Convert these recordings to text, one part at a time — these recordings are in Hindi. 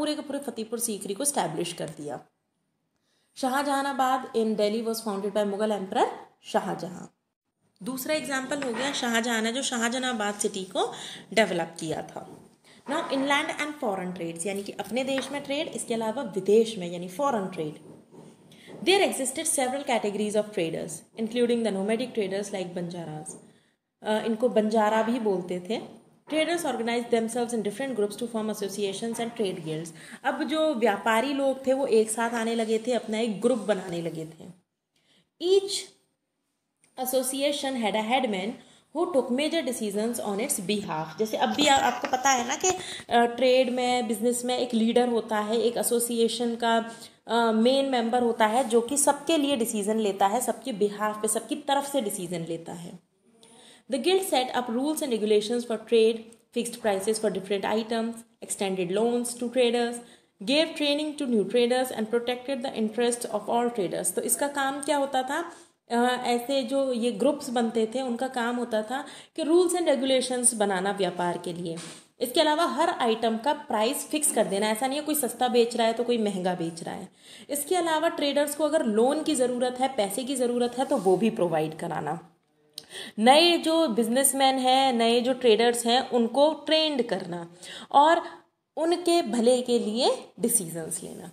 पूरे के पूरे फतेहपुर सीकरी को स्टैब्लिश कर दिया। Shahjahanabad in Delhi was founded by Mughal emperor Shahjahan. दूसरा एग्जाम्पल हो गया शाहजहां ने जो शाहजहानाबाद सिटी को डेवलप किया था। Now inland and foreign trades, यानी कि अपने देश में ट्रेड, इसके अलावा विदेश में यानी foreign trade. There existed several categories of traders including the nomadic traders like Banjaras. इनको बंजारा भी बोलते थे। Traders organise themselves in different groups to form associations and trade guilds. अब जो व्यापारी लोग थे वो एक साथ आने लगे थे, अपना एक ग्रुप बनाने लगे थे। Each association had a headman who took major decisions on its behalf। जैसे अब भी आपको पता है ना कि ट्रेड में, बिजनेस में एक लीडर होता है, एक एसोसिएशन का मेन मेंबर होता है जो कि सबके लिए डिसीजन लेता है, सबके बिहाफ पे, सबकी तरफ से डिसीजन लेता है। The guild set up rules and regulations for trade, fixed prices for different items, extended loans to traders, gave training to new traders and protected the interest of all traders। तो इसका काम क्या होता था, ऐसे जो ये ग्रुप्स बनते थे उनका काम होता था कि रूल्स एंड रेगुलेशंस बनाना व्यापार के लिए। इसके अलावा हर आइटम का प्राइस फिक्स कर देना, ऐसा नहीं है कोई सस्ता बेच रहा है तो कोई महंगा बेच रहा है। इसके अलावा ट्रेडर्स को अगर लोन की ज़रूरत है, पैसे की ज़रूरत है, तो वो भी प्रोवाइड कराना। नए जो बिजनेसमैन हैं, नए जो ट्रेडर्स हैं, उनको ट्रेंड करना और उनके भले के लिए डिसीजंस लेना।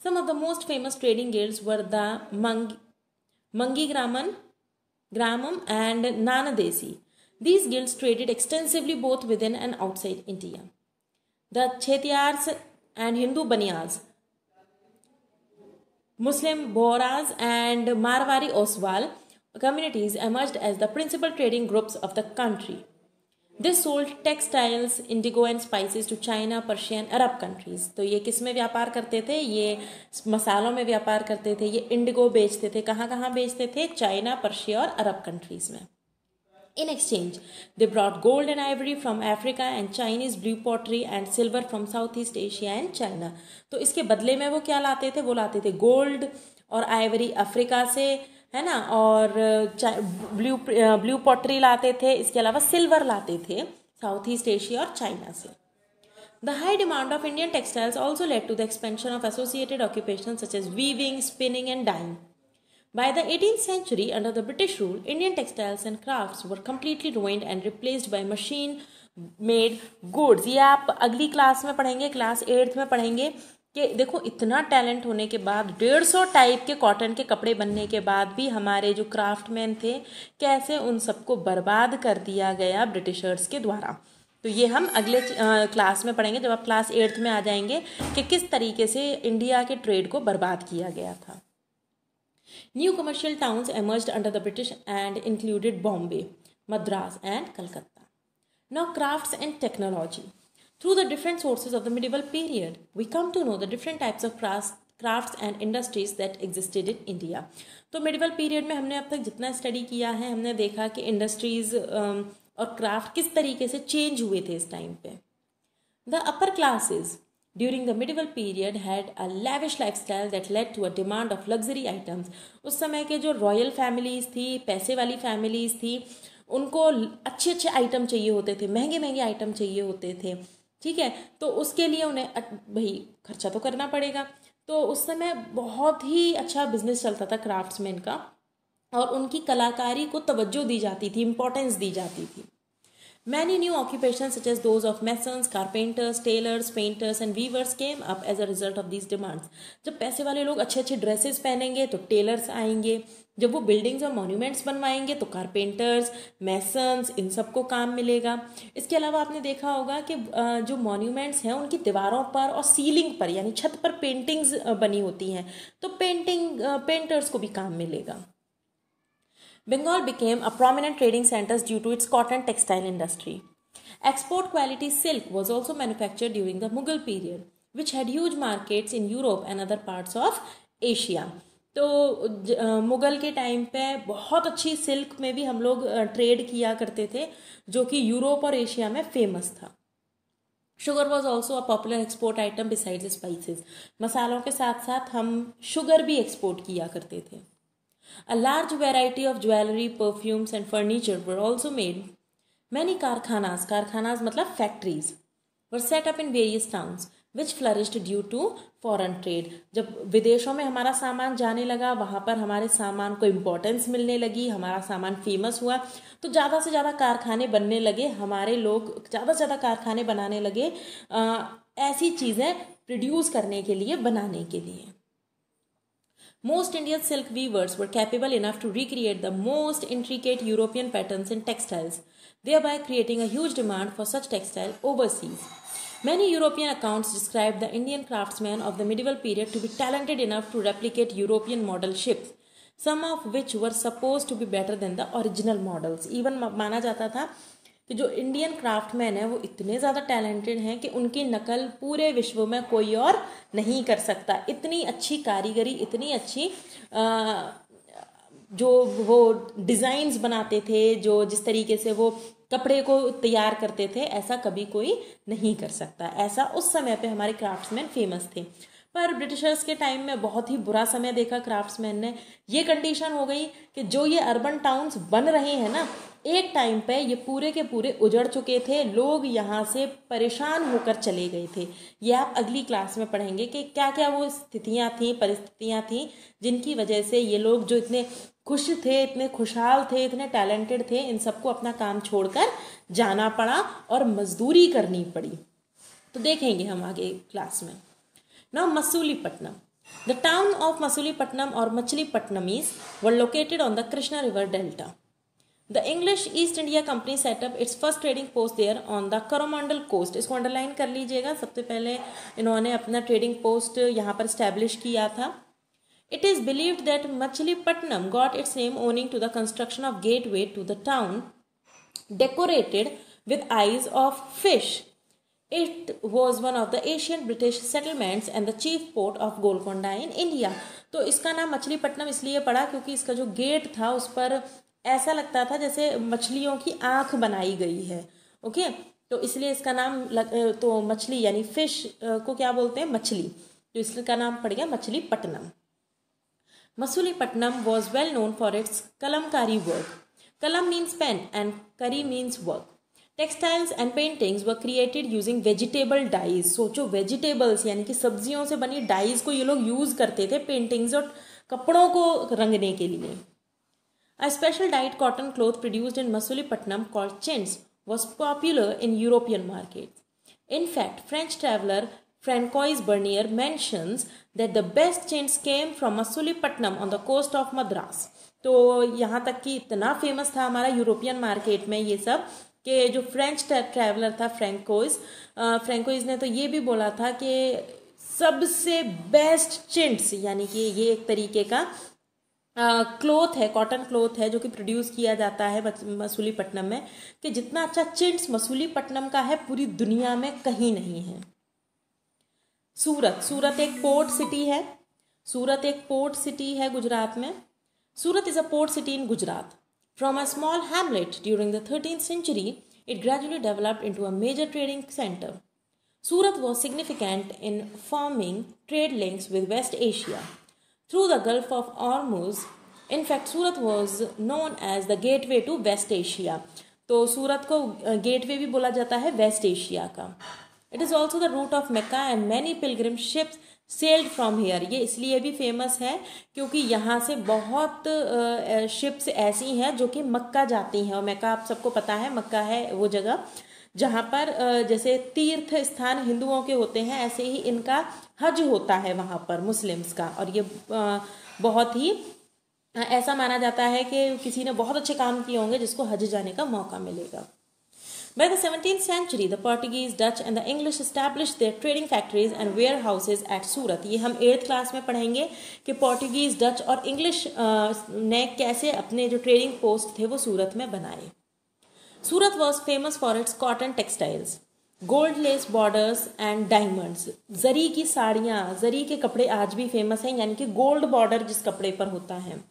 Some of the most famous trading guilds were the Mangi Gramam and Nanadesi. These guilds traded extensively both within and outside India. The Chetiyars and Hindu Baniyas, Muslim Bohras and Marwari Oswal communities emerged as the principal trading groups of the country. This sold textiles, indigo and spices to China, Persia and Arab countries। तो ये किस में व्यापार करते थे, ये मसालों में व्यापार करते थे, ये इंडिगो बेचते थे, कहाँ कहाँ बेचते थे, चाइना, पर्शिया और अरब कंट्रीज में। In exchange, they brought gold and ivory from Africa and Chinese blue pottery and silver from Southeast Asia and China। तो इसके बदले में वो क्या लाते थे, वो लाते थे गोल्ड और आइवरी अफ्रीका से, है ना, और ब्लू पॉटरी लाते थे, इसके अलावा सिल्वर लाते थे साउथ ईस्ट एशिया और चाइना से। The high demand of Indian textiles also led to the expansion of associated occupations such as weaving, spinning and dyeing। By the 18th century, under the British rule, Indian textiles and crafts were completely ruined and replaced by machine-made goods। ये आप अगली क्लास में पढ़ेंगे, क्लास 8th में पढ़ेंगे कि देखो इतना टैलेंट होने के बाद, 150 टाइप के कॉटन के कपड़े बनने के बाद भी हमारे जो क्राफ्टमैन थे, कैसे उन सबको बर्बाद कर दिया गया ब्रिटिशर्स के द्वारा। तो ये हम अगले क्लास में पढ़ेंगे, जब आप क्लास 8th में आ जाएंगे, कि किस तरीके से इंडिया के ट्रेड को बर्बाद किया गया था। New commercial towns emerged under the British and included Bombay, Madras and Calcutta। Now crafts and technology। Through the different sources of the medieval period, we come to know the different types of crafts and industries that existed in India। तो medieval period में हमने अब तक जितना स्टडी किया है, हमने देखा कि इंडस्ट्रीज और क्राफ्ट किस तरीके से चेंज हुए थे इस टाइम पे। The upper classes during the medieval period had a lavish lifestyle that led to a demand of luxury items। उस समय के जो रॉयल फैमिलीज थी, पैसे वाली फैमिलीज थी, उनको अच्छे अच्छे आइटम चाहिए होते थे, महंगे महंगे आइटम चाहिए होते थे, ठीक है। तो उसके लिए उन्हें भाई खर्चा तो करना पड़ेगा। तो उस समय बहुत ही अच्छा बिजनेस चलता था क्राफ्ट्समैन का, और उनकी कलाकारी को तवज्जो दी जाती थी, इम्पोर्टेंस दी जाती थी। Many new occupations such as those of masons, carpenters, tailors, painters and weavers came up as a result of these demands। जब पैसे वाले लोग अच्छे अच्छे ड्रेसेस पहनेंगे तो टेलर्स आएंगे, जब वो बिल्डिंग्स और मॉन्यूमेंट्स बनवाएंगे तो कारपेंटर्स, मैसन्स, इन सबको काम मिलेगा। इसके अलावा आपने देखा होगा कि जो मॉन्यूमेंट्स हैं उनकी दीवारों पर और सीलिंग पर यानी छत पर पेंटिंग्स बनी होती हैं, तो पेंटर्स को भी काम मिलेगा। Bengal became a prominent trading center due to its cotton textile industry। Export quality silk was also manufactured during the Mughal period, which had huge markets in Europe and other parts of Asia। तो मुग़ल के टाइम पे बहुत अच्छी सिल्क में भी हम लोग ट्रेड किया करते थे, जो कि यूरोप और एशिया में फेमस था। Sugar was also a popular export item besides spices. मसालों के साथ साथ हम शुगर भी एक्सपोर्ट किया करते थे। A large variety of jewelry, perfumes and furniture were also made। Many कारखानास मतलब factories were set up in various towns। Which flourished due to foreign trade. जब विदेशों में हमारा सामान जाने लगा, वहाँ पर हमारे सामान को इम्पोर्टेंस मिलने लगी, हमारा सामान फेमस हुआ, तो ज़्यादा से ज़्यादा कारखाने बनने लगे, हमारे लोग ज़्यादा से ज़्यादा कारखाने बनाने लगे ऐसी चीज़ें प्रोड्यूस करने के लिए, बनाने के लिए। Most Indian silk weavers were capable enough to recreate the most intricate European patterns in textiles, thereby creating a huge demand for such textile overseas. Many European accounts describe the Indian craftsmen of the medieval period to be talented enough to replicate European model ships, some of which were supposed to be better than the original models. Even माना जाता था कि जो इंडियन क्राफ्टमैन है वो इतने ज़्यादा टैलेंटेड हैं कि उनकी नकल पूरे विश्व में कोई और नहीं कर सकता। इतनी अच्छी कारीगरी, इतनी अच्छी जो वो डिज़ाइंस बनाते थे, जो जिस तरीके से वो कपड़े को तैयार करते थे, ऐसा कभी कोई नहीं कर सकता। ऐसा उस समय पे हमारे क्राफ्ट्समैन फेमस थे। पर ब्रिटिशर्स के टाइम में बहुत ही बुरा समय देखा क्राफ्ट्समैन ने। ये कंडीशन हो गई कि जो ये अर्बन टाउन्स बन रहे हैं ना, एक टाइम पे ये पूरे के पूरे उजड़ चुके थे, लोग यहाँ से परेशान होकर चले गए थे। ये आप अगली क्लास में पढ़ेंगे कि क्या क्या वो स्थितियाँ थी, परिस्थितियाँ थी, जिनकी वजह से ये लोग जो इतने खुश थे, इतने खुशहाल थे, इतने टैलेंटेड थे, इन सबको अपना काम छोड़कर जाना पड़ा और मजदूरी करनी पड़ी। तो देखेंगे हम आगे क्लास में। Now Masulipattnam. The town of Masulipattnam or Machilipatnamis were located on the Krishna River Delta. The English East India Company set up its first trading post there on the Coromandel coast. इसको अंडरलाइन कर लीजिएगा। सबसे पहले इन्होंने अपना ट्रेडिंग पोस्ट यहाँ पर स्टैब्लिश किया था। It is believed that Machilipatnam got its name owing to the construction of gateway to the town decorated with eyes of fish. It was one of the ancient British settlements and the chief port of Golconda in India. तो इसका नाम मछलीपट्टनम इसलिए पड़ा क्योंकि इसका जो गेट था उस पर ऐसा लगता था जैसे मछलियों की आंख बनाई गई है। ओके, तो इसलिए इसका नाम तो मछली यानी फिश को क्या बोलते हैं, मछली, तो इसका नाम पड़ गया Machilipatnam. Masulipattnam was well known for its kalamkari work. Kalam means pen and kari means work. Textiles and paintings were created using vegetable dyes. सोचो वेजिटेबल्स यानी कि सब्जियों से बनी डाइज को ये लोग यूज करते थे पेंटिंग्स और कपड़ों को रंगने के लिए। A special dyed cotton cloth produced in Masulipattnam called chintz was popular in European markets. In fact, French traveler Francois Bernier mentions that the best chintz came from Masulipattnam on the coast of Madras. तो यहाँ तक कि इतना फेमस था हमारा यूरोपियन मार्केट में ये सब कि जो फ्रेंच ट्रैवलर था फ्रैंकोइज ने तो ये भी बोला था कि सबसे बेस्ट चिंट्स यानी कि ये एक तरीके का क्लोथ है, कॉटन क्लोथ है जो कि प्रोड्यूस किया जाता है मसूलीपट्टनम में, कि जितना अच्छा चिंट्स मसूलीपट्टनम का है पूरी दुनिया में कहीं नहीं है। सूरत एक पोर्ट सिटी है। सूरत एक पोर्ट सिटी है गुजरात में। Surat is a port city in Gujarat. From a small hamlet during the 13th century, it gradually developed into a major trading center. Surat was significant in forming trade links with West Asia through the Gulf of Hormuz. In fact, Surat was known as the gateway to West Asia. तो सूरत को गेटवे भी बोला जाता है वेस्ट एशिया का। It is also the route of Mecca and many pilgrim ships sailed from here. ये इसलिए भी फेमस है क्योंकि यहाँ से बहुत शिप्स ऐसी हैं जो कि मक्का जाती हैं, और मक्का आप सबको पता है, मक्का है वो जगह जहाँ पर जैसे तीर्थ स्थान हिंदुओं के होते हैं, ऐसे ही इनका हज होता है वहाँ पर मुस्लिम्स का, और ये बहुत ही ऐसा माना जाता है कि किसी ने बहुत अच्छे काम किए होंगे जिसको हज जाने का मौका मिलेगा। By the 17th century, the Portuguese, Dutch and the English established their trading factories and warehouses at Surat. ये हम 8th क्लास में पढ़ेंगे कि पोर्टुगीज, डच और इंग्लिश ने कैसे अपने जो ट्रेडिंग पोस्ट थे वो सूरत में बनाए। Surat was famous for its cotton textiles, gold lace borders and diamonds. Zari की साड़ियाँ, जरी के कपड़े आज भी फेमस हैं, यानी कि गोल्ड बॉर्डर जिस कपड़े पर होता है।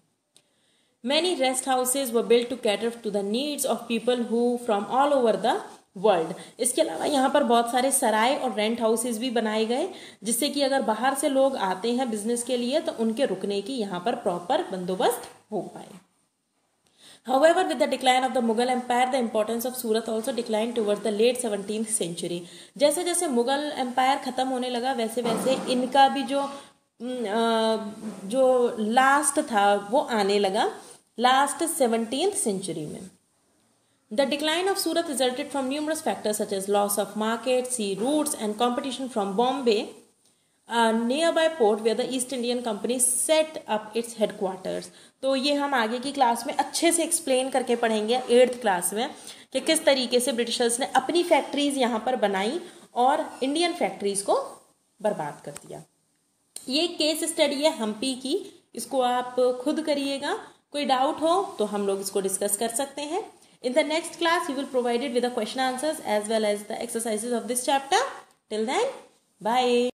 Many rest houses were built to cater to the needs of people who from all over the world. इसके अलावा यहाँ पर बहुत सारे सराय और रेंट हाउसेज भी बनाए गए जिससे कि अगर बाहर से लोग आते हैं बिजनेस के लिए तो उनके रुकने की यहाँ पर प्रॉपर बंदोबस्त हो पाए। However, with the decline of the Mughal Empire, the importance of Surat also declined towards the late 17th century. जैसे जैसे मुगल एम्पायर ख़त्म होने लगा वैसे वैसे इनका भी जो लास्ट था वो आने लगा लास्ट 17th century में. The decline of Surat resulted from numerous factors such as loss of market, sea routes, and competition from Bombay, a nearby port where the East Indian Company set up its headquarters. तो ये हम आगे की क्लास में अच्छे से एक्सप्लेन करके पढ़ेंगे 8th क्लास में कि किस तरीके से ब्रिटिशर्स ने अपनी फैक्ट्रीज यहाँ पर बनाई और इंडियन फैक्ट्रीज को बर्बाद कर दिया. ये केस स्टडी है हम्पी की, इसको आप खुद करिएगा. कोई डाउट हो तो हम लोग इसको डिस्कस कर सकते हैं. In the next class, we will provide it with the question answers as well as the exercises of this chapter. Till then, bye.